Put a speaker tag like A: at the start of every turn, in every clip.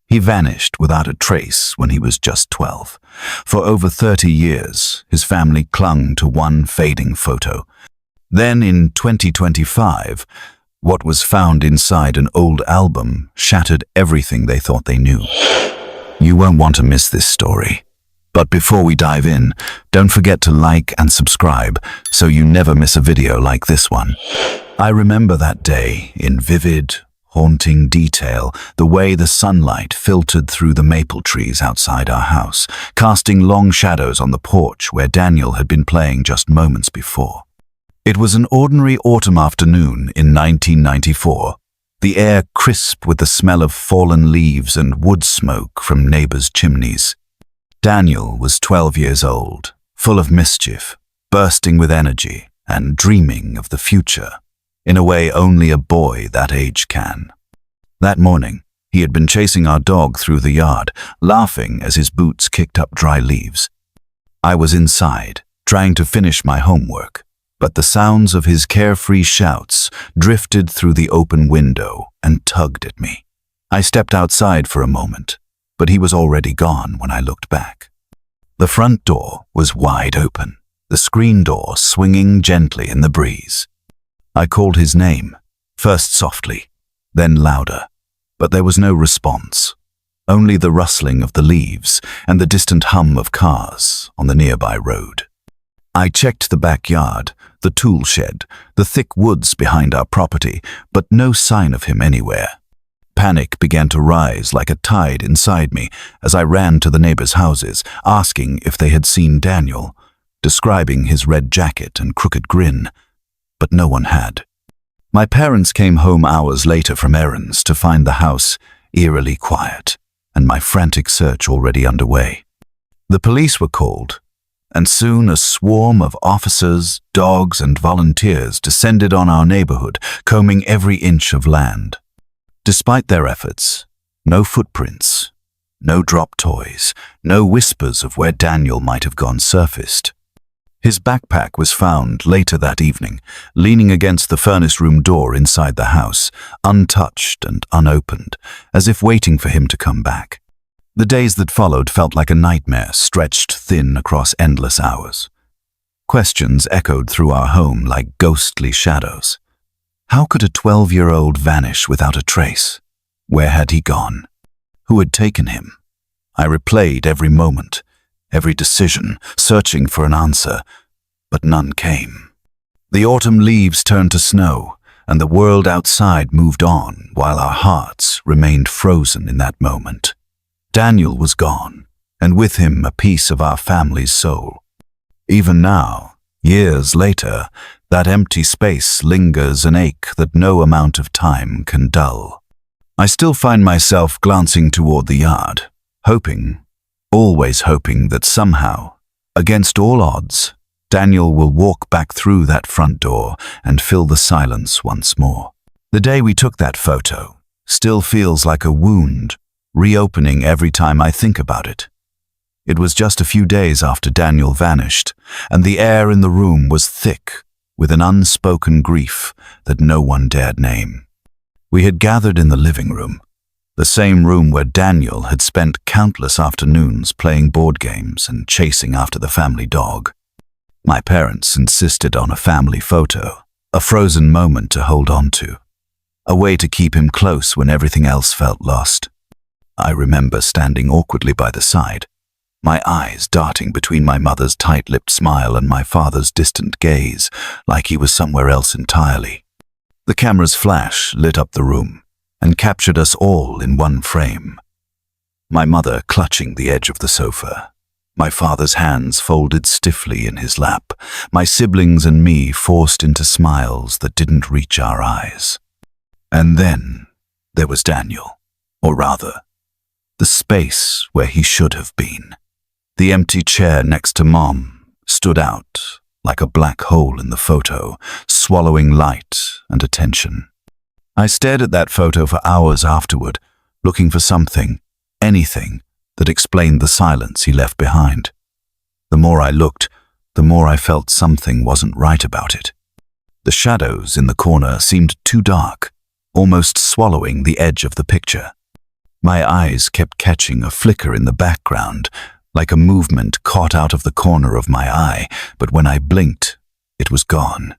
A: He vanished without a trace when he was just 12. For over 30 years, his family clung to one fading photo. Then in 2025, what was found inside an old album shattered everything they thought they knew. You won't want to miss this story. But before we dive in, don't forget to like and subscribe so you never miss a video like this one. I remember that day in vivid, haunting detail, the way the sunlight filtered through the maple trees outside our house, casting long shadows on the porch where Daniel had been playing just moments before. It was an ordinary autumn afternoon in 1994, the air crisp with the smell of fallen leaves and wood smoke from neighbors' chimneys. Daniel was 12 years old, full of mischief, bursting with energy and dreaming of the future, in a way only a boy that age can. That morning, he had been chasing our dog through the yard, laughing as his boots kicked up dry leaves. I was inside, trying to finish my homework, but the sounds of his carefree shouts drifted through the open window and tugged at me. I stepped outside for a moment, but he was already gone when I looked back. The front door was wide open, the screen door swinging gently in the breeze. I called his name, first softly, then louder, but there was no response, only the rustling of the leaves and the distant hum of cars on the nearby road. I checked the backyard, the tool shed, the thick woods behind our property, but no sign of him anywhere. Panic began to rise like a tide inside me as I ran to the neighbors' houses, asking if they had seen Daniel, describing his red jacket and crooked grin, but no one had. My parents came home hours later from errands to find the house eerily quiet and my frantic search already underway. The police were called, and soon a swarm of officers, dogs, and volunteers descended on our neighborhood, combing every inch of land. Despite their efforts, no footprints, no dropped toys, no whispers of where Daniel might have gone surfaced. His backpack was found later that evening, leaning against the furnace room door inside the house, untouched and unopened, as if waiting for him to come back. The days that followed felt like a nightmare stretched thin across endless hours. Questions echoed through our home like ghostly shadows. How could a 12-year-old vanish without a trace? Where had he gone? Who had taken him? I replayed every moment, every decision, searching for an answer, but none came. The autumn leaves turned to snow, and the world outside moved on while our hearts remained frozen in that moment. Daniel was gone, and with him a piece of our family's soul. Even now, years later, that empty space lingers an ache that no amount of time can dull. I still find myself glancing toward the yard, hoping, always hoping that somehow, against all odds, Daniel will walk back through that front door and fill the silence once more. The day we took that photo still feels like a wound, reopening every time I think about it. It was just a few days after Daniel vanished, and the air in the room was thick with an unspoken grief that no one dared name. We had gathered in the living room, the same room where Daniel had spent countless afternoons playing board games and chasing after the family dog. My parents insisted on a family photo, a frozen moment to hold on to, a way to keep him close when everything else felt lost. I remember standing awkwardly by the side, my eyes darting between my mother's tight-lipped smile and my father's distant gaze, like he was somewhere else entirely. The camera's flash lit up the room and captured us all in one frame. My mother clutching the edge of the sofa, my father's hands folded stiffly in his lap, my siblings and me forced into smiles that didn't reach our eyes. And then there was Daniel, or rather, the space where he should have been. The empty chair next to Mom stood out like a black hole in the photo, swallowing light and attention. I stared at that photo for hours afterward, looking for something, anything, that explained the silence he left behind. The more I looked, the more I felt something wasn't right about it. The shadows in the corner seemed too dark, almost swallowing the edge of the picture. My eyes kept catching a flicker in the background, like a movement caught out of the corner of my eye, but when I blinked, it was gone.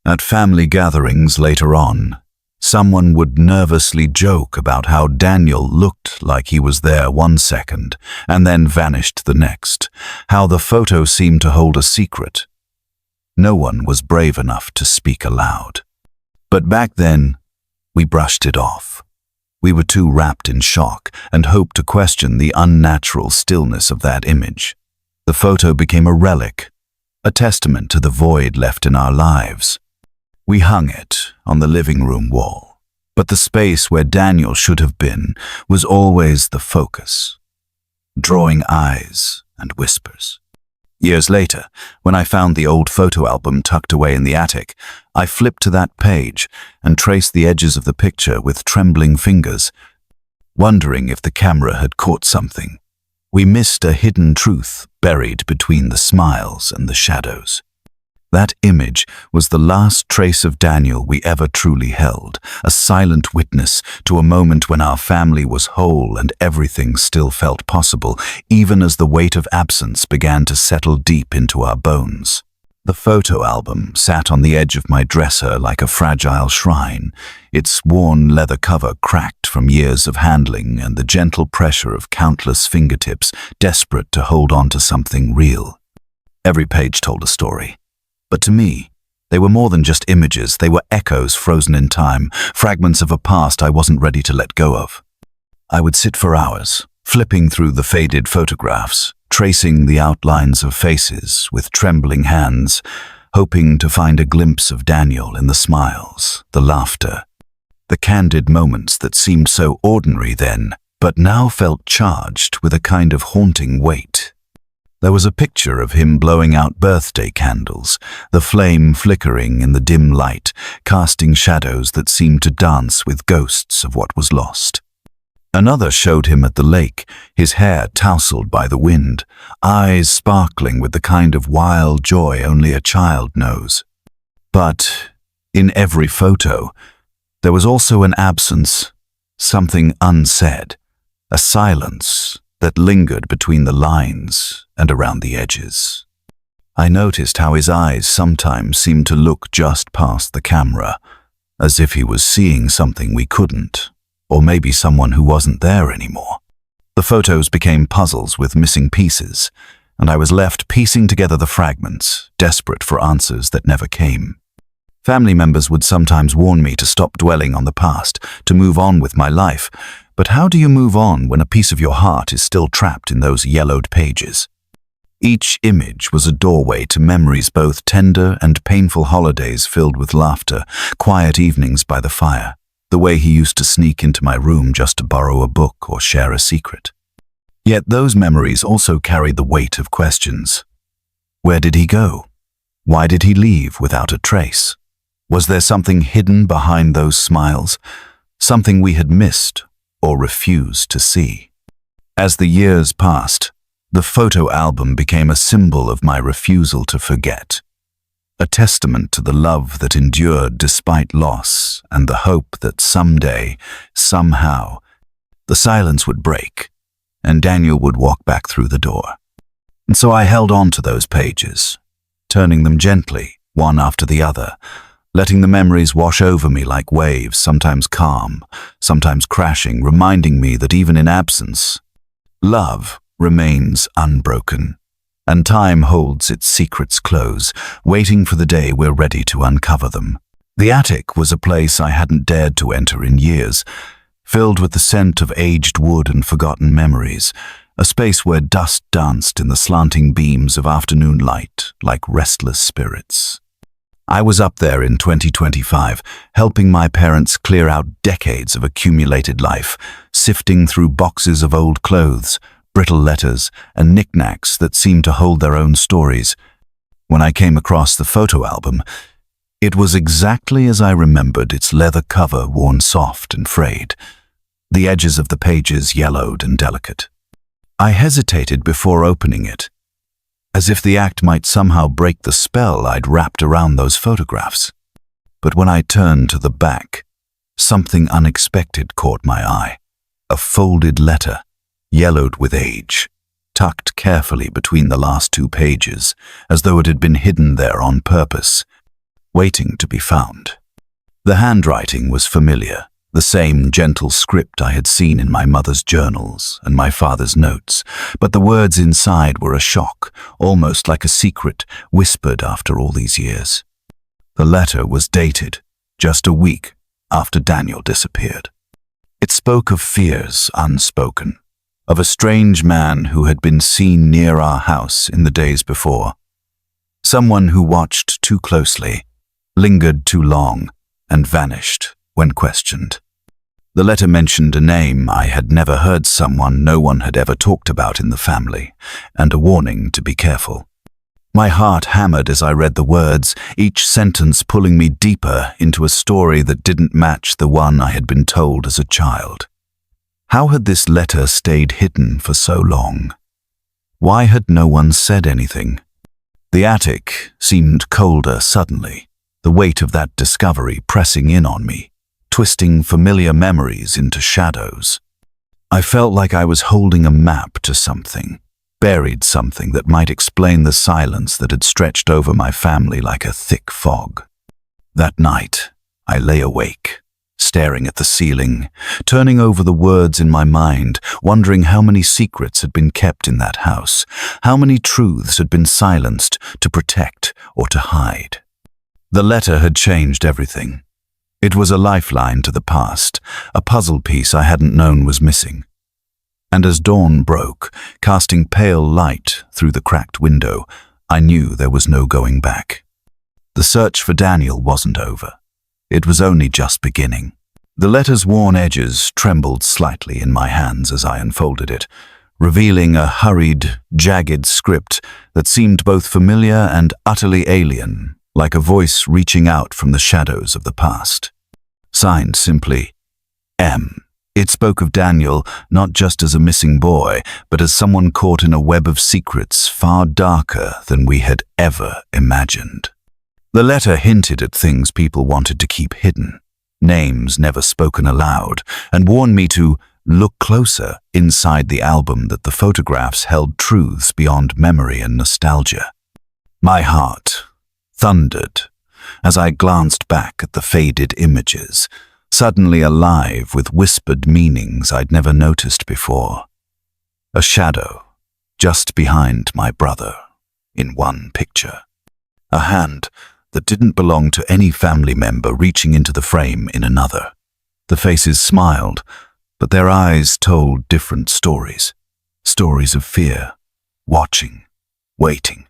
A: At family gatherings later on, someone would nervously joke about how Daniel looked like he was there one second and then vanished the next, how the photo seemed to hold a secret. No one was brave enough to speak aloud. But back then, we brushed it off. We were too wrapped in shock and hoped to question the unnatural stillness of that image. The photo became a relic, a testament to the void left in our lives. We hung it on the living room wall, but the space where Daniel should have been was always the focus, drawing eyes and whispers. Years later, when I found the old photo album tucked away in the attic, I flipped to that page and traced the edges of the picture with trembling fingers, wondering if the camera had caught something. We missed a hidden truth buried between the smiles and the shadows. That image was the last trace of Daniel we ever truly held, a silent witness to a moment when our family was whole and everything still felt possible, even as the weight of absence began to settle deep into our bones. The photo album sat on the edge of my dresser like a fragile shrine, its worn leather cover cracked from years of handling and the gentle pressure of countless fingertips desperate to hold on to something real. Every page told a story. But to me, they were more than just images. They were echoes frozen in time, fragments of a past I wasn't ready to let go of. I would sit for hours, flipping through the faded photographs, tracing the outlines of faces with trembling hands, hoping to find a glimpse of Daniel in the smiles, the laughter, the candid moments that seemed so ordinary then, but now felt charged with a kind of haunting weight. There was a picture of him blowing out birthday candles, the flame flickering in the dim light, casting shadows that seemed to dance with ghosts of what was lost. Another showed him at the lake, his hair tousled by the wind, eyes sparkling with the kind of wild joy only a child knows. But in every photo, there was also an absence, something unsaid, a silence that lingered between the lines and around the edges. I noticed how his eyes sometimes seemed to look just past the camera, as if he was seeing something we couldn't, or maybe someone who wasn't there anymore. The photos became puzzles with missing pieces, and I was left piecing together the fragments, desperate for answers that never came. Family members would sometimes warn me to stop dwelling on the past, to move on with my life, but how do you move on when a piece of your heart is still trapped in those yellowed pages? Each image was a doorway to memories, both tender and painful holidays filled with laughter, quiet evenings by the fire, the way he used to sneak into my room just to borrow a book or share a secret. Yet those memories also carried the weight of questions. Where did he go? Why did he leave without a trace? Was there something hidden behind those smiles, something we had missed or refused to see? As the years passed, the photo album became a symbol of my refusal to forget, a testament to the love that endured despite loss and the hope that someday, somehow, the silence would break and Daniel would walk back through the door. And so I held on to those pages, turning them gently, one after the other, letting the memories wash over me like waves, sometimes calm, sometimes crashing, reminding me that even in absence, love remains unbroken, and time holds its secrets close, waiting for the day we're ready to uncover them. The attic was a place I hadn't dared to enter in years, filled with the scent of aged wood and forgotten memories, a space where dust danced in the slanting beams of afternoon light like restless spirits. I was up there in 2025, helping my parents clear out decades of accumulated life, sifting through boxes of old clothes, brittle letters, and knickknacks that seemed to hold their own stories. When I came across the photo album, it was exactly as I remembered, its leather cover worn soft and frayed, the edges of the pages yellowed and delicate. I hesitated before opening it, as if the act might somehow break the spell I'd wrapped around those photographs. But when I turned to the back, something unexpected caught my eye. a folded letter, yellowed with age, tucked carefully between the last two pages, as though it had been hidden there on purpose, waiting to be found. The handwriting was familiar, the same gentle script I had seen in my mother's journals and my father's notes, but the words inside were a shock, almost like a secret whispered after all these years. The letter was dated just a week after Daniel disappeared. It spoke of fears unspoken, of a strange man who had been seen near our house in the days before. Someone who watched too closely, lingered too long, and vanished when questioned. The letter mentioned a name I had never heard, someone no one had ever talked about in the family, and a warning to be careful. My heart hammered as I read the words, each sentence pulling me deeper into a story that didn't match the one I had been told as a child. How had this letter stayed hidden for so long? Why had no one said anything? The attic seemed colder suddenly, the weight of that discovery pressing in on me, twisting familiar memories into shadows. I felt like I was holding a map to something, buried something that might explain the silence that had stretched over my family like a thick fog. That night, I lay awake, staring at the ceiling, turning over the words in my mind, wondering how many secrets had been kept in that house, how many truths had been silenced to protect or to hide. The letter had changed everything. It was a lifeline to the past, a puzzle piece I hadn't known was missing. And as dawn broke, casting pale light through the cracked window, I knew there was no going back. The search for Daniel wasn't over. It was only just beginning. The letter's worn edges trembled slightly in my hands as I unfolded it, revealing a hurried, jagged script that seemed both familiar and utterly alien, like a voice reaching out from the shadows of the past. Signed simply, M. It spoke of Daniel not just as a missing boy, but as someone caught in a web of secrets far darker than we had ever imagined. The letter hinted at things people wanted to keep hidden, names never spoken aloud, and warned me to look closer inside the album that the photographs held truths beyond memory and nostalgia. My heart thundered as I glanced back at the faded images, suddenly alive with whispered meanings I'd never noticed before. A shadow just behind my brother in one picture. A hand that didn't belong to any family member reaching into the frame in another. The faces smiled, but their eyes told different stories. Stories of fear, watching, waiting.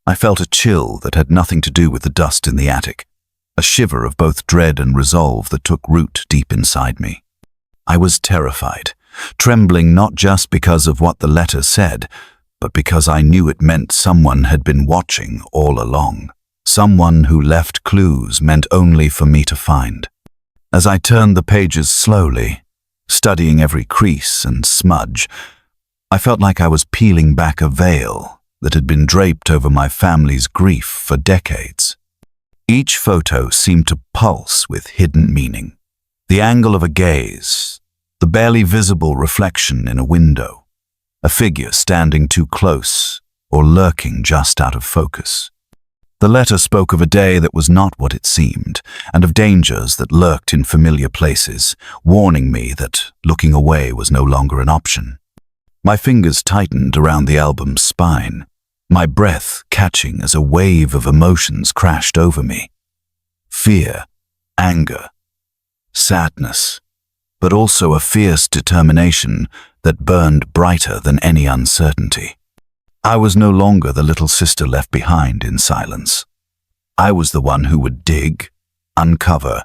A: I felt a chill that had nothing to do with the dust in the attic, a shiver of both dread and resolve that took root deep inside me. I was terrified, trembling not just because of what the letter said, but because I knew it meant someone had been watching all along, someone who left clues meant only for me to find. As I turned the pages slowly, studying every crease and smudge, I felt like I was peeling back a veil that had been draped over my family's grief for decades. Each photo seemed to pulse with hidden meaning. The angle of a gaze, the barely visible reflection in a window, a figure standing too close or lurking just out of focus. The letter spoke of a day that was not what it seemed, and of dangers that lurked in familiar places, warning me that looking away was no longer an option. My fingers tightened around the album's spine, my breath catching as a wave of emotions crashed over me. Fear, anger, sadness, but also a fierce determination that burned brighter than any uncertainty. I was no longer the little sister left behind in silence. I was the one who would dig, uncover,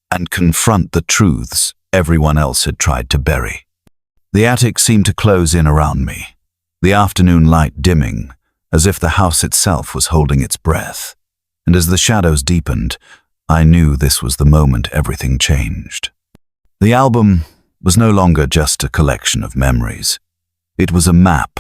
A: and confront the truths everyone else had tried to bury. The attic seemed to close in around me, the afternoon light dimming, as if the house itself was holding its breath. And as the shadows deepened, I knew this was the moment everything changed. The album was no longer just a collection of memories. It was a map,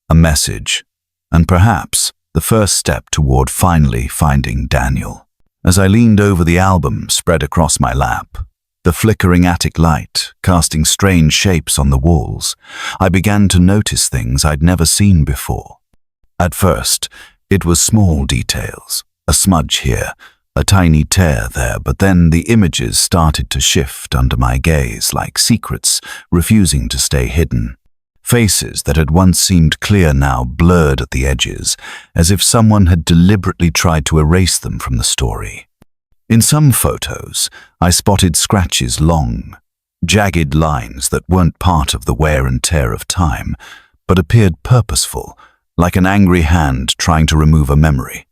A: a message, and perhaps the first step toward finally finding Daniel. As I leaned over the album spread across my lap, The flickering attic light, casting strange shapes on the walls. I began to notice things I'd never seen before. At first, it was small details, a smudge here, a tiny tear there, but then the images started to shift under my gaze like secrets, refusing to stay hidden. Faces that had once seemed clear now blurred at the edges, as if someone had deliberately tried to erase them from the story. In some photos, I spotted scratches long, jagged lines that weren't part of the wear and tear of time, but appeared purposeful, like an angry hand trying to remove a memory.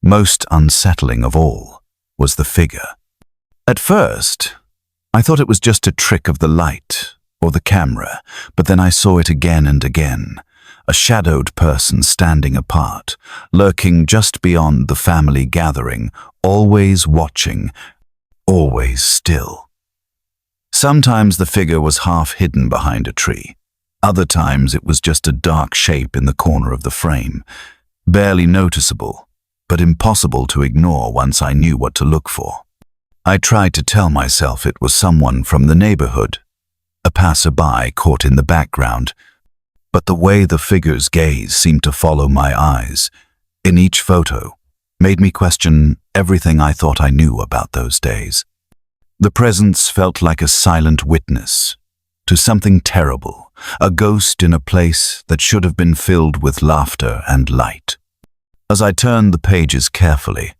A: Most unsettling of all was the figure. At first, I thought it was just a trick of the light or the camera, but then I saw it again and again. A shadowed person standing apart, lurking just beyond the family gathering, always watching, always still. Sometimes the figure was half hidden behind a tree. Other times it was just a dark shape in the corner of the frame, barely noticeable, but impossible to ignore once I knew what to look for. I tried to tell myself it was someone from the neighborhood, a passerby caught in the background, but the way the figure's gaze seemed to follow my eyes, in each photo, made me question everything I thought I knew about those days. The presence felt like a silent witness to something terrible, a ghost in a place that should have been filled with laughter and light. As I turned the pages carefully,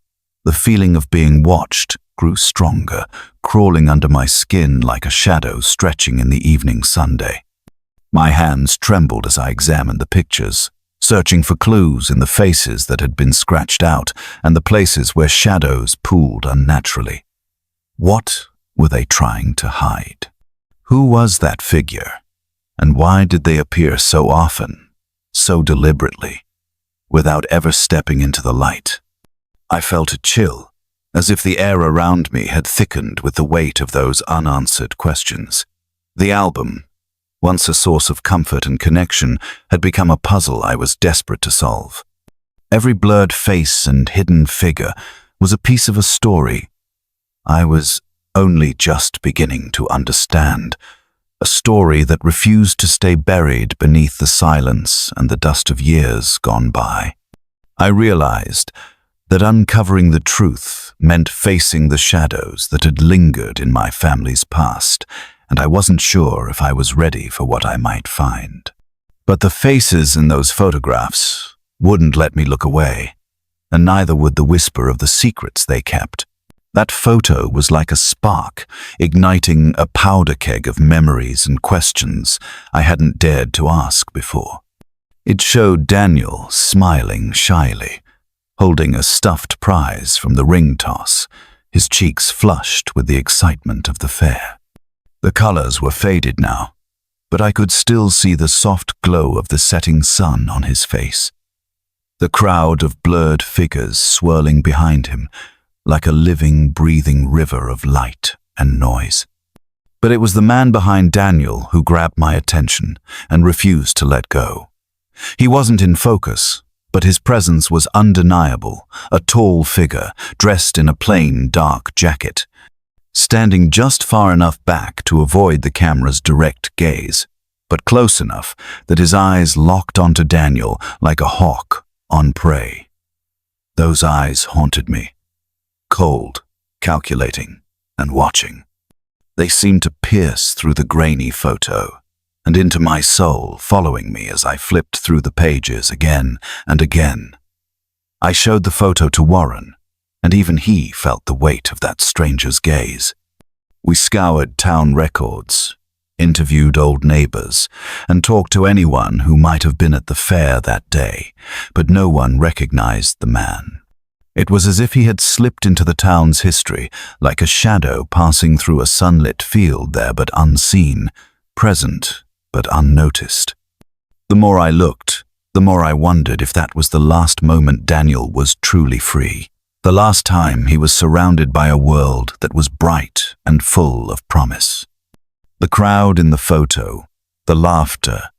A: the feeling of being watched grew stronger, crawling under my skin like a shadow stretching in the evening sunday. My hands trembled as I examined the pictures, searching for clues in the faces that had been scratched out and the places where shadows pooled unnaturally. What were they trying to hide? Who was that figure? And why did they appear so often, so deliberately, without ever stepping into the light? I felt a chill, as if the air around me had thickened with the weight of those unanswered questions. The album, once a source of comfort and connection, had become a puzzle I was desperate to solve. Every blurred face and hidden figure was a piece of a story I was only just beginning to understand, a story that refused to stay buried beneath the silence and the dust of years gone by. I realized that uncovering the truth meant facing the shadows that had lingered in my family's past, and I wasn't sure if I was ready for what I might find. But the faces in those photographs wouldn't let me look away, and neither would the whisper of the secrets they kept. That photo was like a spark, igniting a powder keg of memories and questions I hadn't dared to ask before. It showed Daniel smiling shyly, holding a stuffed prize from the ring toss, his cheeks flushed with the excitement of the fair. The colors were faded now, but I could still see the soft glow of the setting sun on his face. The crowd of blurred figures swirling behind him, like a living, breathing river of light and noise. But it was the man behind Daniel who grabbed my attention and refused to let go. He wasn't in focus, but his presence was undeniable, a tall figure, dressed in a plain, dark jacket, standing just far enough back to avoid the camera's direct gaze, but close enough that his eyes locked onto Daniel like a hawk on prey. Those eyes haunted me, cold, calculating, and watching. They seemed to pierce through the grainy photo and into my soul, following me as I flipped through the pages again and again. I showed the photo to Warren, and even he felt the weight of that stranger's gaze. We scoured town records, interviewed old neighbors, and talked to anyone who might have been at the fair that day, but no one recognized the man. It was as if he had slipped into the town's history, like a shadow passing through a sunlit field there but unseen, present but unnoticed. The more I looked, the more I wondered if that was the last moment Daniel was truly free, the last time he was surrounded by a world that was bright and full of promise. The crowd in the photo, the laughter,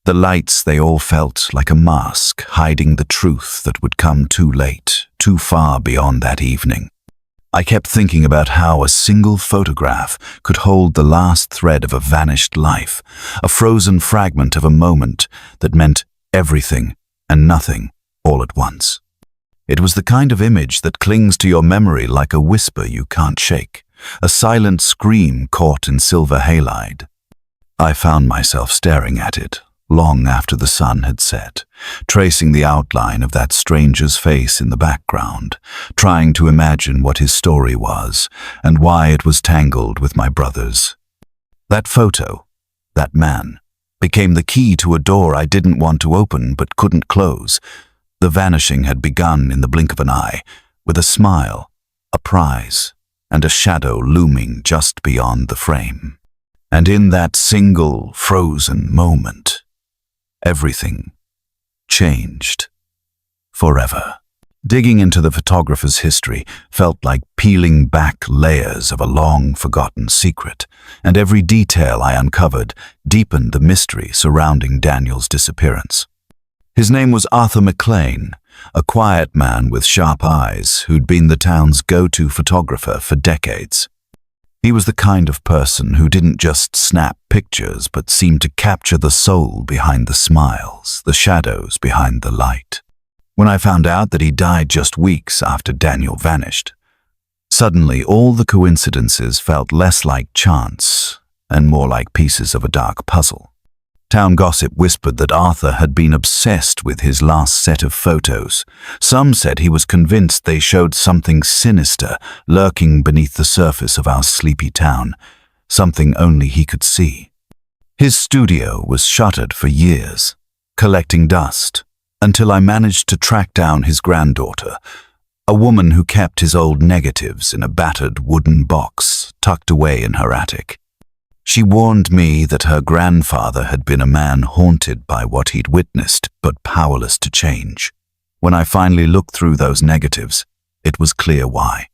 A: the lights, they all felt like a mask hiding the truth that would come too late, too far beyond that evening. I kept thinking about how a single photograph could hold the last thread of a vanished life, a frozen fragment of a moment that meant everything and nothing all at once. It was the kind of image that clings to your memory like a whisper you can't shake, a silent scream caught in silver halide. I found myself staring at it long after the sun had set, tracing the outline of that stranger's face in the background, trying to imagine what his story was and why it was tangled with my brother's. That photo, that man, became the key to a door I didn't want to open but couldn't close. The vanishing had begun in the blink of an eye, with a smile, a prize, and a shadow looming just beyond the frame. And in that single, frozen moment, everything changed forever. Digging into the photographer's history felt like peeling back layers of a long-forgotten secret, and every detail I uncovered deepened the mystery surrounding Daniel's disappearance. His name was Arthur McLean, a quiet man with sharp eyes who'd been the town's go-to photographer for decades. He was the kind of person who didn't just snap pictures but seemed to capture the soul behind the smiles, the shadows behind the light. When I found out that he died just weeks after Daniel vanished, suddenly all the coincidences felt less like chance and more like pieces of a dark puzzle. Town gossip whispered that Arthur had been obsessed with his last set of photos. Some said he was convinced they showed something sinister lurking beneath the surface of our sleepy town, something only he could see. His studio was shuttered for years, collecting dust, until I managed to track down his granddaughter, a woman who kept his old negatives in a battered wooden box tucked away in her attic. She warned me that her grandfather had been a man haunted by what he'd witnessed but powerless to change. When I finally looked through those negatives, it was clear why.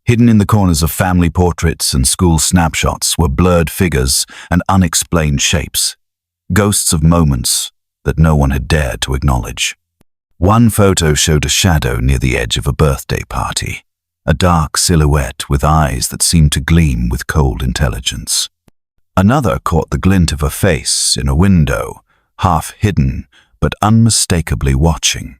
A: Hidden in the corners of family portraits and school snapshots were blurred figures and unexplained shapes, ghosts of moments that no one had dared to acknowledge. One photo showed a shadow near the edge of a birthday party, a dark silhouette with eyes that seemed to gleam with cold intelligence. Another caught the glint of a face in a window, half hidden but unmistakably watching.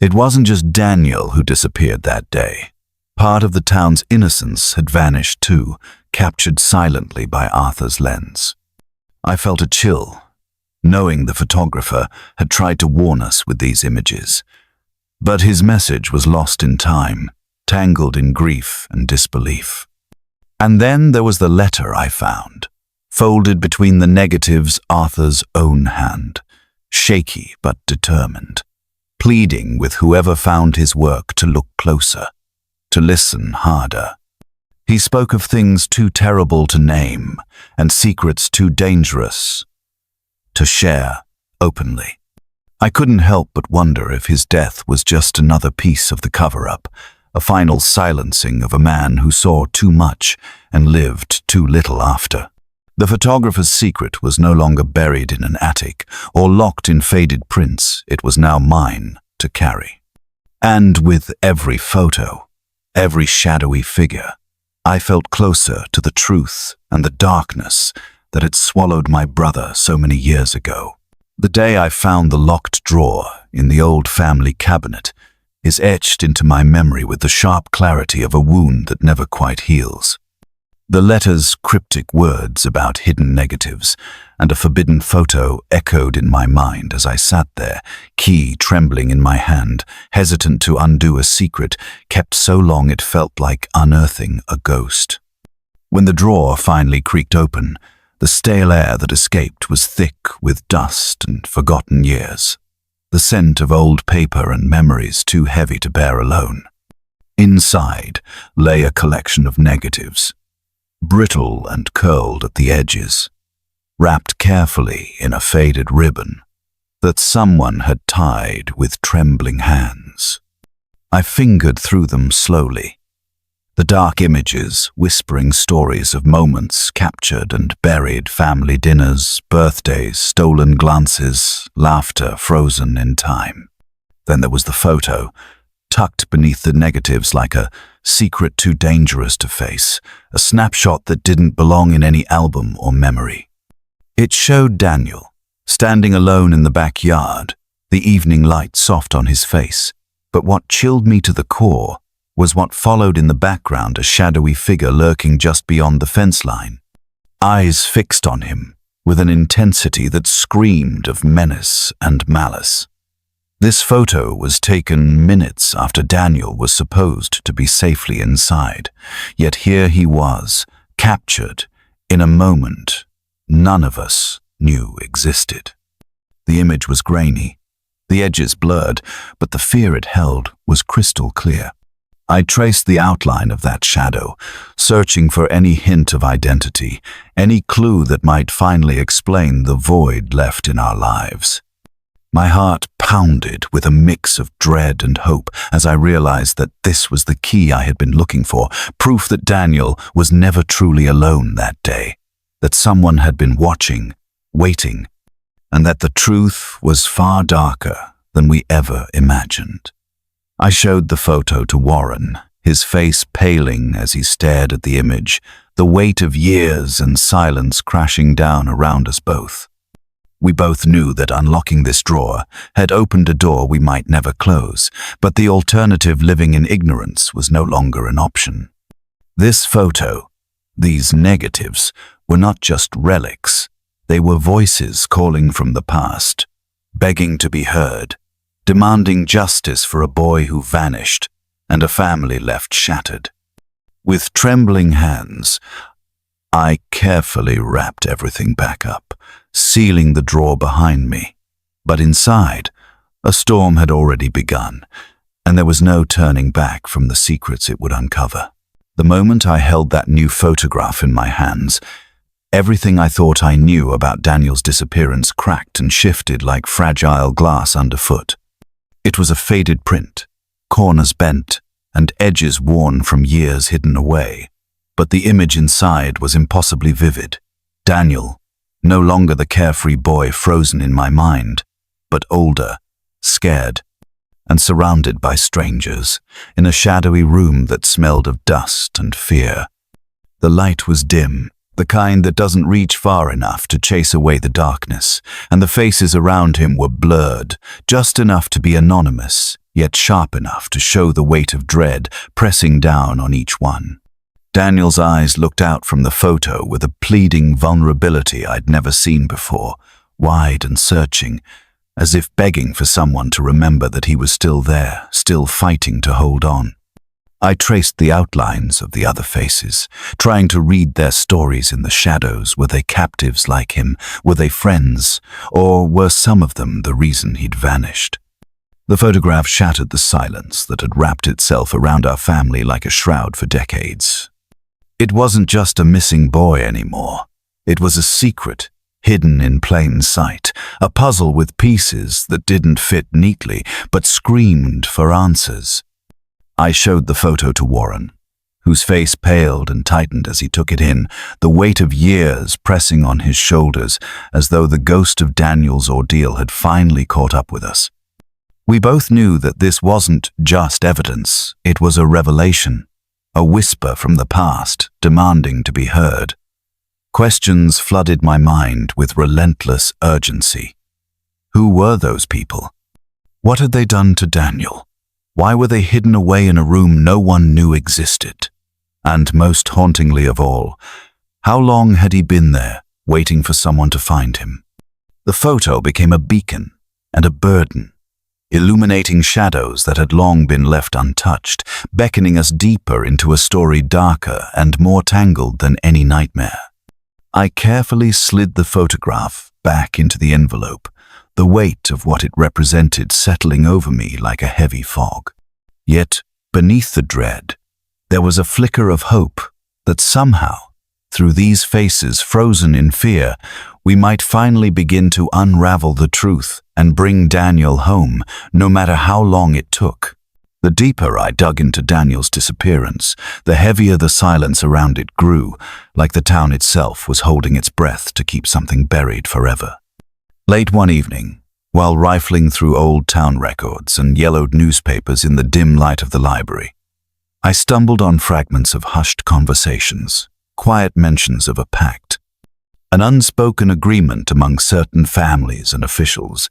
A: It wasn't just Daniel who disappeared that day. Part of the town's innocence had vanished too, captured silently by Arthur's lens. I felt a chill, knowing the photographer had tried to warn us with these images. But his message was lost in time, tangled in grief and disbelief. And then there was the letter I found, folded between the negatives, Arthur's own hand, shaky but determined, pleading with whoever found his work to look closer, to listen harder. He spoke of things too terrible to name and secrets too dangerous to share openly. I couldn't help but wonder if his death was just another piece of the cover-up, a final silencing of a man who saw too much and lived too little after. The photographer's secret was no longer buried in an attic or locked in faded prints. It was now mine to carry. And with every photo, every shadowy figure, I felt closer to the truth and the darkness that had swallowed my brother so many years ago. The day I found the locked drawer in the old family cabinet is etched into my memory with the sharp clarity of a wound that never quite heals. The letter's cryptic words about hidden negatives and a forbidden photo echoed in my mind as I sat there, key trembling in my hand, hesitant to undo a secret kept so long it felt like unearthing a ghost. When the drawer finally creaked open, the stale air that escaped was thick with dust and forgotten years, the scent of old paper and memories too heavy to bear alone. Inside lay a collection of negatives, brittle and curled at the edges, wrapped carefully in a faded ribbon that someone had tied with trembling hands. I fingered through them slowly, the dark images whispering stories of moments captured and buried, family dinners, birthdays, stolen glances, laughter frozen in time. Then there was the photo, tucked beneath the negatives like a secret too dangerous to face, a snapshot that didn't belong in any album or memory. It showed Daniel, standing alone in the backyard, the evening light soft on his face. But what chilled me to the core was what followed in the background, a shadowy figure lurking just beyond the fence line. Eyes fixed on him, with an intensity that screamed of menace and malice. This photo was taken minutes after Daniel was supposed to be safely inside, yet here he was, captured in a moment none of us knew existed. The image was grainy, the edges blurred, but the fear it held was crystal clear. I traced the outline of that shadow, searching for any hint of identity, any clue that might finally explain the void left in our lives. My heart pounded with a mix of dread and hope as I realized that this was the key I had been looking for, proof that Daniel was never truly alone that day, that someone had been watching, waiting, and that the truth was far darker than we ever imagined. I showed the photo to Warren, his face paling as he stared at the image, the weight of years and silence crashing down around us both. We both knew that unlocking this drawer had opened a door we might never close, but the alternative, living in ignorance, was no longer an option. This photo, these negatives, were not just relics. They were voices calling from the past, begging to be heard, demanding justice for a boy who vanished and a family left shattered. With trembling hands, I carefully wrapped everything back up, sealing the drawer behind me. But inside, a storm had already begun, and there was no turning back from the secrets it would uncover. The moment I held that new photograph in my hands, everything I thought I knew about Daniel's disappearance cracked and shifted like fragile glass underfoot. It was a faded print, corners bent, and edges worn from years hidden away. But the image inside was impossibly vivid. Daniel, no longer the carefree boy frozen in my mind, but older, scared, and surrounded by strangers, in a shadowy room that smelled of dust and fear. The light was dim, the kind that doesn't reach far enough to chase away the darkness, and the faces around him were blurred, just enough to be anonymous, yet sharp enough to show the weight of dread pressing down on each one. Daniel's eyes looked out from the photo with a pleading vulnerability I'd never seen before, wide and searching, as if begging for someone to remember that he was still there, still fighting to hold on. I traced the outlines of the other faces, trying to read their stories in the shadows. Were they captives like him? Were they friends? Or were some of them the reason he'd vanished? The photograph shattered the silence that had wrapped itself around our family like a shroud for decades. It wasn't just a missing boy anymore. It was a secret, hidden in plain sight, a puzzle with pieces that didn't fit neatly, but screamed for answers. I showed the photo to Warren, whose face paled and tightened as he took it in, the weight of years pressing on his shoulders as though the ghost of Daniel's ordeal had finally caught up with us. We both knew that this wasn't just evidence, it was a revelation, a whisper from the past demanding to be heard. Questions flooded my mind with relentless urgency. Who were those people? What had they done to Daniel? Why were they hidden away in a room no one knew existed? And most hauntingly of all, how long had he been there, waiting for someone to find him? The photo became a beacon and a burden, illuminating shadows that had long been left untouched, beckoning us deeper into a story darker and more tangled than any nightmare. I carefully slid the photograph back into the envelope, the weight of what it represented settling over me like a heavy fog. Yet, beneath the dread, there was a flicker of hope that somehow, through these faces frozen in fear, we might finally begin to unravel the truth and bring Daniel home, no matter how long it took. The deeper I dug into Daniel's disappearance, the heavier the silence around it grew, like the town itself was holding its breath to keep something buried forever. Late one evening, while rifling through old town records and yellowed newspapers in the dim light of the library, I stumbled on fragments of hushed conversations, quiet mentions of a pact, an unspoken agreement among certain families and officials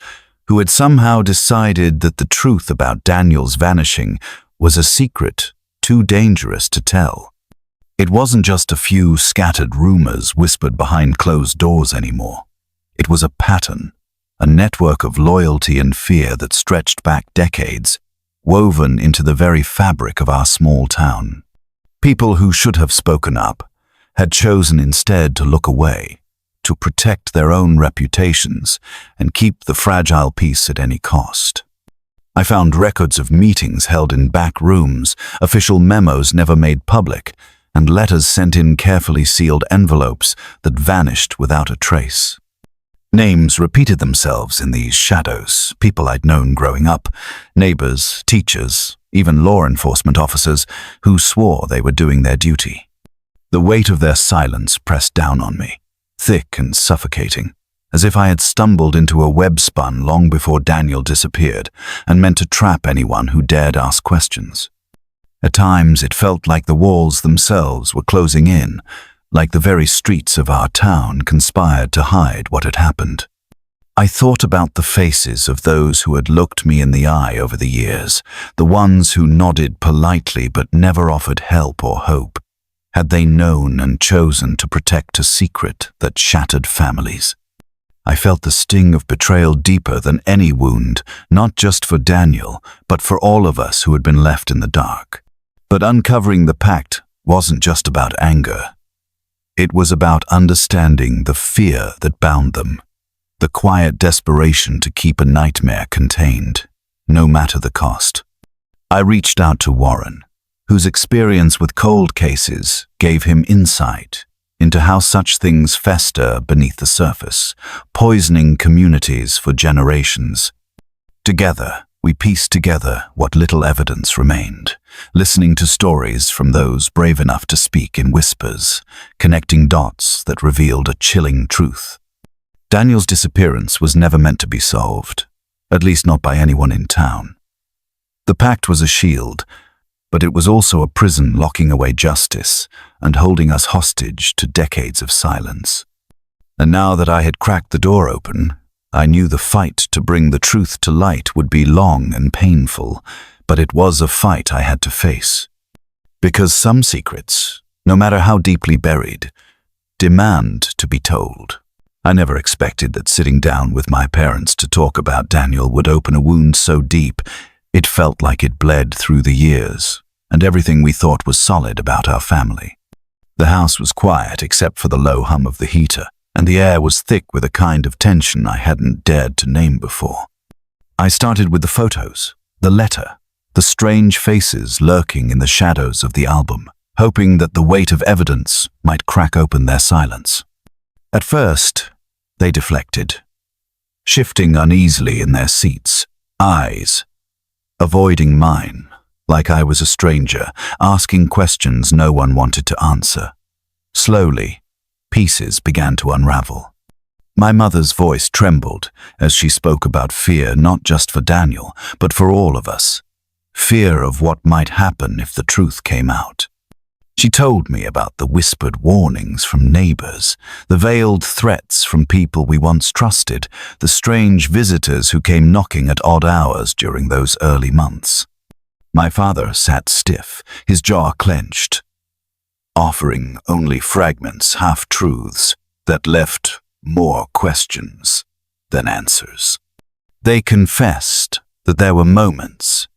A: who had somehow decided that the truth about Daniel's vanishing was a secret too dangerous to tell. It wasn't just a few scattered rumors whispered behind closed doors anymore. It was a pattern, a network of loyalty and fear that stretched back decades, woven into the very fabric of our small town. People who should have spoken up had chosen instead to look away, to protect their own reputations and keep the fragile peace at any cost. I found records of meetings held in back rooms, official memos never made public, and letters sent in carefully sealed envelopes that vanished without a trace. Names repeated themselves in these shadows, people I'd known growing up, neighbors, teachers, even law enforcement officers who swore they were doing their duty. The weight of their silence pressed down on me, thick and suffocating, as if I had stumbled into a web spun long before Daniel disappeared and meant to trap anyone who dared ask questions. At times it felt like the walls themselves were closing in, like the very streets of our town conspired to hide what had happened. I thought about the faces of those who had looked me in the eye over the years, the ones who nodded politely but never offered help or hope. Had they known and chosen to protect a secret that shattered families? I felt the sting of betrayal deeper than any wound, not just for Daniel, but for all of us who had been left in the dark. But uncovering the pact wasn't just about anger. It was about understanding the fear that bound them, the quiet desperation to keep a nightmare contained, no matter the cost. I reached out to Warren, whose experience with cold cases gave him insight into how such things fester beneath the surface, poisoning communities for generations. Together, we pieced together what little evidence remained, listening to stories from those brave enough to speak in whispers, connecting dots that revealed a chilling truth. Daniel's disappearance was never meant to be solved, at least not by anyone in town. The pact was a shield, but it was also a prison locking away justice and holding us hostage to decades of silence. And now that I had cracked the door open, I knew the fight to bring the truth to light would be long and painful, but it was a fight I had to face. Because some secrets, no matter how deeply buried, demand to be told. I never expected that sitting down with my parents to talk about Daniel would open a wound so deep it felt like it bled through the years, and everything we thought was solid about our family. The house was quiet except for the low hum of the heater, and the air was thick with a kind of tension I hadn't dared to name before. I started with the photos, the letter, the strange faces lurking in the shadows of the album, hoping that the weight of evidence might crack open their silence. At first, they deflected, shifting uneasily in their seats, eyes avoiding mine, like I was a stranger, asking questions no one wanted to answer. Slowly, pieces began to unravel. My mother's voice trembled as she spoke about fear not just for Daniel, but for all of us. Fear of what might happen if the truth came out. She told me about the whispered warnings from neighbors, the veiled threats from people we once trusted, the strange visitors who came knocking at odd hours during those early months. My father sat stiff, his jaw clenched, offering only fragments, half-truths, that left more questions than answers. They confessed that there were moments,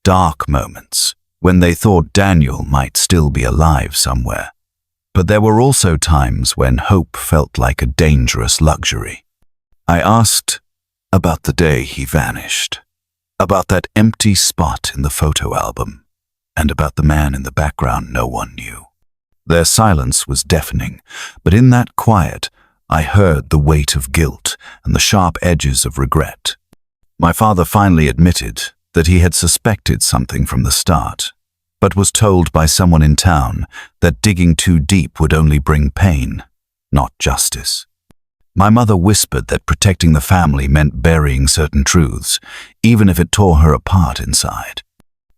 A: dark moments, when they thought Daniel might still be alive somewhere. But there were also times when hope felt like a dangerous luxury. I asked about the day he vanished, about that empty spot in the photo album, and about the man in the background no one knew. Their silence was deafening, but in that quiet, I heard the weight of guilt and the sharp edges of regret. My father finally admitted that he had suspected something from the start, but was told by someone in town that digging too deep would only bring pain, not justice. My mother whispered that protecting the family meant burying certain truths, even if it tore her apart inside.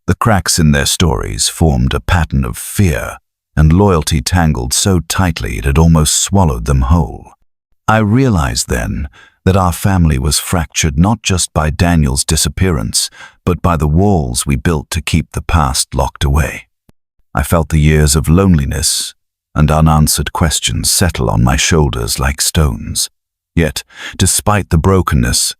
A: The cracks in their stories formed a pattern of fear and loyalty tangled so tightly it had almost swallowed them whole. I realized then that our family was fractured not just by Daniel's disappearance, but by the walls we built to keep the past locked away. I felt the years of loneliness and unanswered questions settle on my shoulders like stones. Yet, despite the brokenness,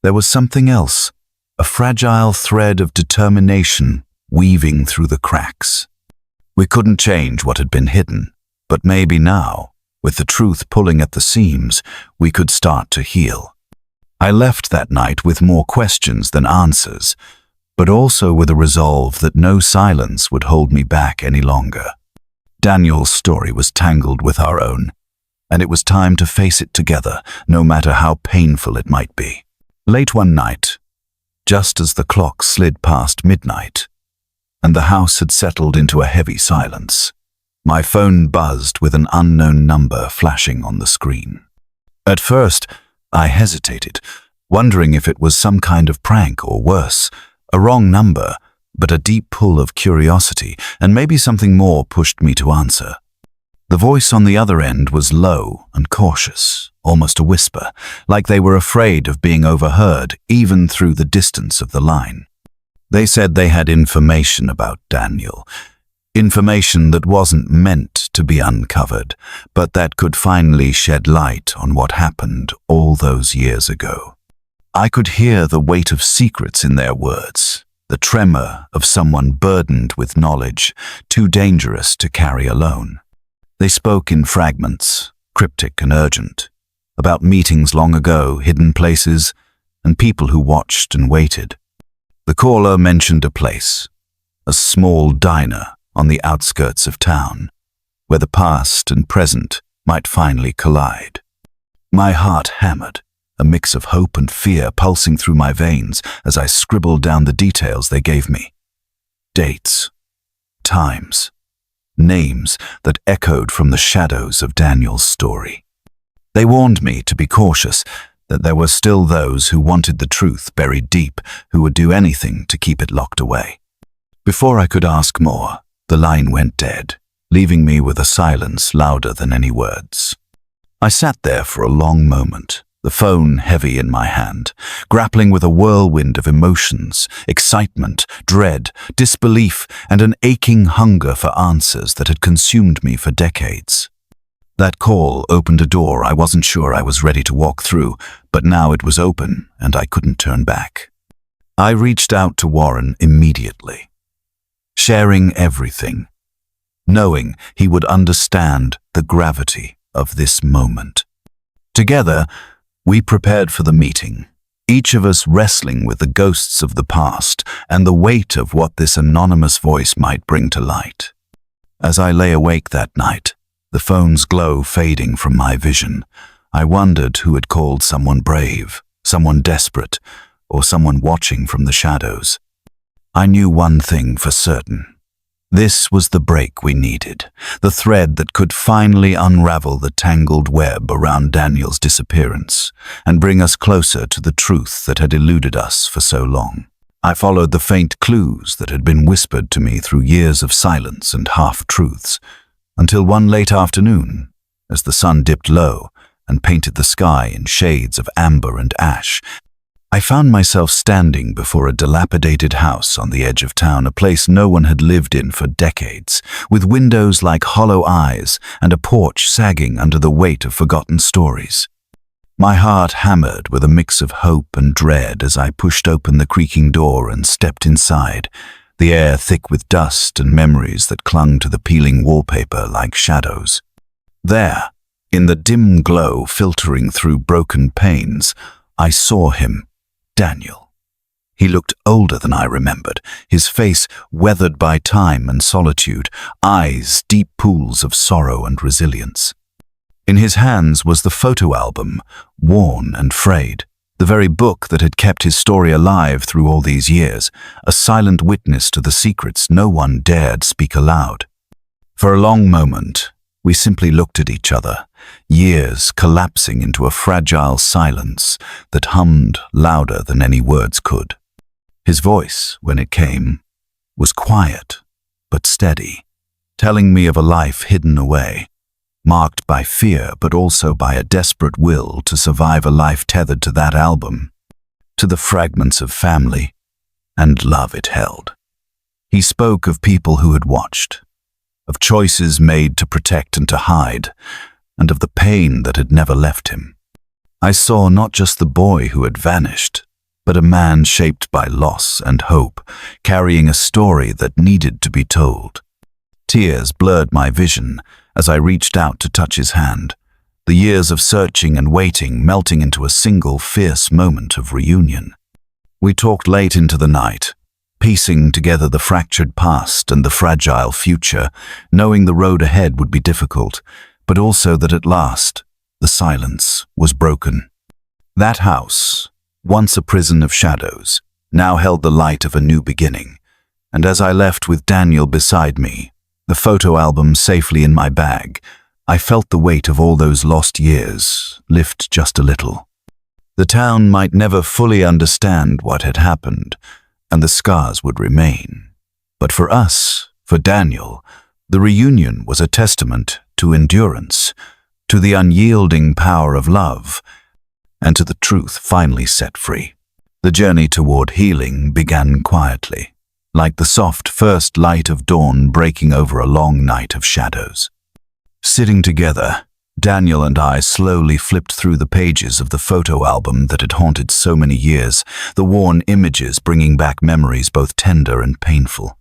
A: there was something else, a fragile thread of determination weaving through the cracks. We couldn't change what had been hidden, but maybe now, with the truth pulling at the seams, we could start to heal. I left that night with more questions than answers, but also with a resolve that no silence would hold me back any longer. Daniel's story was tangled with our own, and it was time to face it together, no matter how painful it might be. Late one night, just as the clock slid past midnight, and the house had settled into a heavy silence, my phone buzzed with an unknown number flashing on the screen. At first, I hesitated, wondering if it was some kind of prank or worse, a wrong number, but a deep pull of curiosity and maybe something more pushed me to answer. The voice on the other end was low and cautious, almost a whisper, like they were afraid of being overheard even through the distance of the line. They said they had information about Daniel, information that wasn't meant to be uncovered, but that could finally shed light on what happened all those years ago. I could hear the weight of secrets in their words, the tremor of someone burdened with knowledge too dangerous to carry alone. They spoke in fragments, cryptic and urgent, about meetings long ago, hidden places, and people who watched and waited. The caller mentioned a place, a small diner on the outskirts of town, where the past and present might finally collide. My heart hammered, a mix of hope and fear pulsing through my veins as I scribbled down the details they gave me. Dates, times, names that echoed from the shadows of Daniel's story. They warned me to be cautious, that there were still those who wanted the truth buried deep, who would do anything to keep it locked away. Before I could ask more, the line went dead, leaving me with a silence louder than any words. I sat there for a long moment, the phone heavy in my hand, grappling with a whirlwind of emotions, excitement, dread, disbelief, and an aching hunger for answers that had consumed me for decades. That call opened a door I wasn't sure I was ready to walk through, but now it was open and I couldn't turn back. I reached out to Warren immediately, sharing everything, knowing he would understand the gravity of this moment. Together, we prepared for the meeting, each of us wrestling with the ghosts of the past and the weight of what this anonymous voice might bring to light. As I lay awake that night, the phone's glow fading from my vision, I wondered who had called someone brave, someone desperate, or someone watching from the shadows. I knew one thing for certain. This was the break we needed, the thread that could finally unravel the tangled web around Daniel's disappearance and bring us closer to the truth that had eluded us for so long. I followed the faint clues that had been whispered to me through years of silence and half-truths, until one late afternoon, as the sun dipped low and painted the sky in shades of amber and ash, I found myself standing before a dilapidated house on the edge of town, a place no one had lived in for decades, with windows like hollow eyes and a porch sagging under the weight of forgotten stories. My heart hammered with a mix of hope and dread as I pushed open the creaking door and stepped inside, the air thick with dust and memories that clung to the peeling wallpaper like shadows. There, in the dim glow filtering through broken panes, I saw him, Daniel. He looked older than I remembered, his face weathered by time and solitude, eyes deep pools of sorrow and resilience. In his hands was the photo album, worn and frayed, the very book that had kept his story alive through all these years, a silent witness to the secrets no one dared speak aloud. For a long moment, we simply looked at each other, years collapsing into a fragile silence that hummed louder than any words could. His voice, when it came, was quiet but steady, telling me of a life hidden away, marked by fear but also by a desperate will to survive a life tethered to that album, to the fragments of family and love it held. He spoke of people who had watched, of choices made to protect and to hide, and of the pain that had never left him. I saw not just the boy who had vanished, but a man shaped by loss and hope, carrying a story that needed to be told. Tears blurred my vision as I reached out to touch his hand, the years of searching and waiting melting into a single fierce moment of reunion. We talked late into the night, piecing together the fractured past and the fragile future, knowing the road ahead would be difficult, but also that at last, the silence was broken. That house, once a prison of shadows, now held the light of a new beginning, and as I left with Daniel beside me, the photo album safely in my bag, I felt the weight of all those lost years lift just a little. The town might never fully understand what had happened, and the scars would remain. But for us, for Daniel, the reunion was a testament to endurance, to the unyielding power of love, and to the truth finally set free. The journey toward healing began quietly, like the soft first light of dawn breaking over a long night of shadows. Sitting together, Daniel and I slowly flipped through the pages of the photo album that had haunted so many years, the worn images bringing back memories both tender and painful.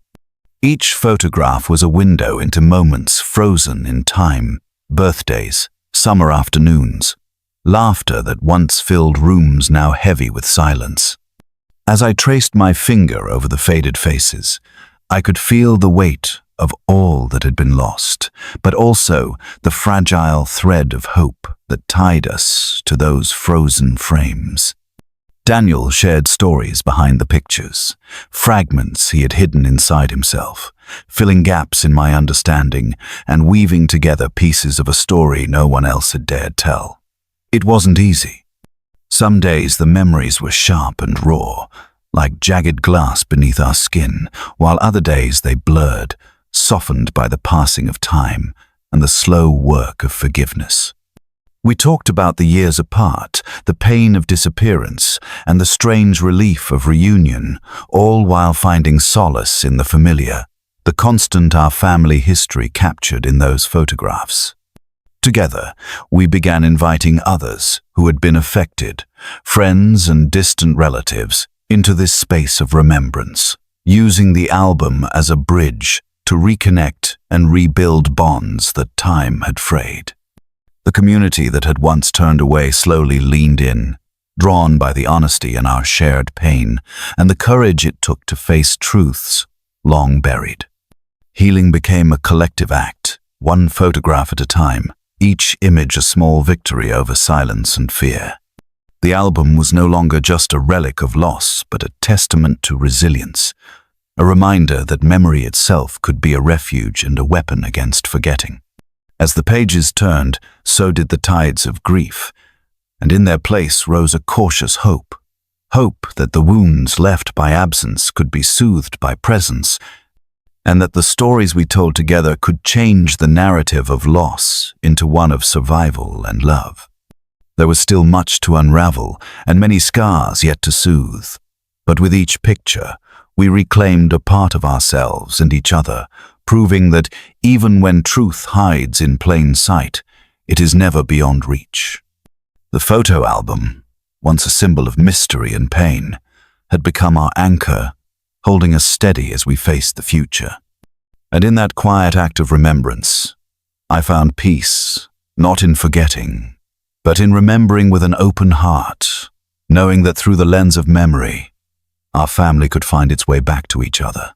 A: Each photograph was a window into moments frozen in time, birthdays, summer afternoons, laughter that once filled rooms now heavy with silence. As I traced my finger over the faded faces, I could feel the weight of all that had been lost, but also the fragile thread of hope that tied us to those frozen frames. Daniel shared stories behind the pictures, fragments he had hidden inside himself, filling gaps in my understanding and weaving together pieces of a story no one else had dared tell. It wasn't easy. Some days the memories were sharp and raw, like jagged glass beneath our skin, while other days they blurred, softened by the passing of time and the slow work of forgiveness. We talked about the years apart, the pain of disappearance, and the strange relief of reunion, all while finding solace in the familiar, the constant our family history captured in those photographs. Together, we began inviting others who had been affected, friends and distant relatives, into this space of remembrance, using the album as a bridge to reconnect and rebuild bonds that time had frayed. The community that had once turned away slowly leaned in, drawn by the honesty in our shared pain and the courage it took to face truths long buried. Healing became a collective act, one photograph at a time, each image a small victory over silence and fear. The album was no longer just a relic of loss, but a testament to resilience, a reminder that memory itself could be a refuge and a weapon against forgetting. As the pages turned, so did the tides of grief, and in their place rose a cautious hope that the wounds left by absence could be soothed by presence, and that the stories we told together could change the narrative of loss into one of survival and love. There was still much to unravel and many scars yet to soothe, but with each picture, we reclaimed a part of ourselves and each other, proving that even when truth hides in plain sight, it is never beyond reach. The photo album, once a symbol of mystery and pain, had become our anchor, holding us steady as we faced the future. And in that quiet act of remembrance, I found peace, not in forgetting, but in remembering with an open heart, knowing that through the lens of memory, our family could find its way back to each other.